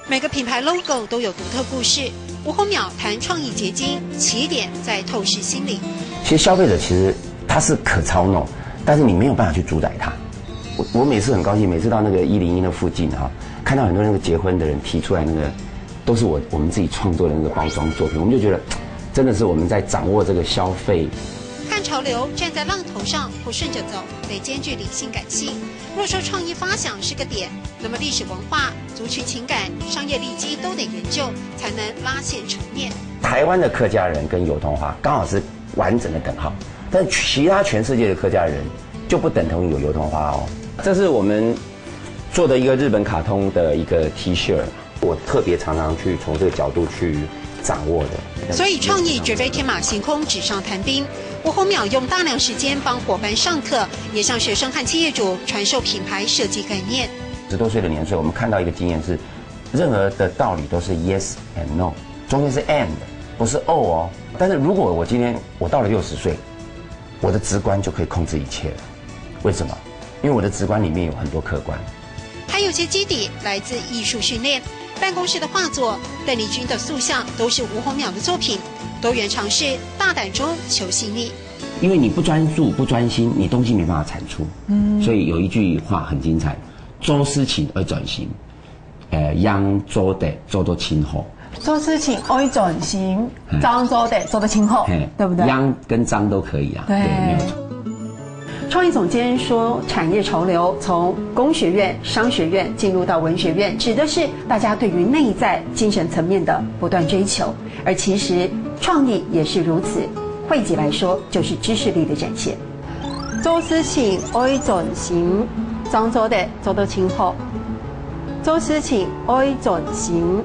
每个品牌 logo 都有独特故事。吴宏淼谈创意结晶，起点在透视心理。其实消费者其实他是可操弄，但是你没有办法去主宰他。我每次很高兴，每次到那个101那附近哈，看到很多那个结婚的人提出来那个，都是我们自己创作的那个包装作品，我们就觉得真的是我们在掌握这个消费。看潮流，站在浪头上或顺着走，得兼具理性感性。若说创意发想是个点，那么历史文化、族群情感、商业利基都得研究，才能拉线成面。台湾的客家人跟油桐花刚好是完整的等号，但其他全世界的客家人就不等同于有油桐花哦。这是我们做的一个日本卡通的一个 T 恤，我特别常常去从这个角度去掌握的。所以创意绝非天马行空、纸上谈兵。吴宏淼用大量时间帮伙伴上课，也向学生和企业主传授品牌设计概念。10多岁的年岁，我们看到一个经验是，任何的道理都是 yes and no， 中间是 and， 不是 o 哦。但是如果我今天我到了60岁，我的直观就可以控制一切了。为什么？因为我的直观里面有很多客观。还有些基底来自艺术训练。办公室的画作、邓丽君的塑像都是吴宏淼的作品。多元尝试，大胆中求细腻。因为你不专注、不专心，你东西没办法产出。所以有一句话很精彩：做事情而转型，让做的做到清后。做事情爱转型，脏做的做得清后，对不对？让跟脏都可以啊。对，没有错。创意总监说，产业潮流从工学院、商学院进入到文学院，指的是大家对于内在精神层面的不断追求。而其实创意也是如此，汇集来说就是知识力的展现。做事情爱转型，脏做的做到清后。做事情爱转型，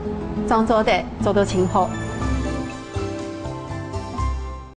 脏做的做到清后。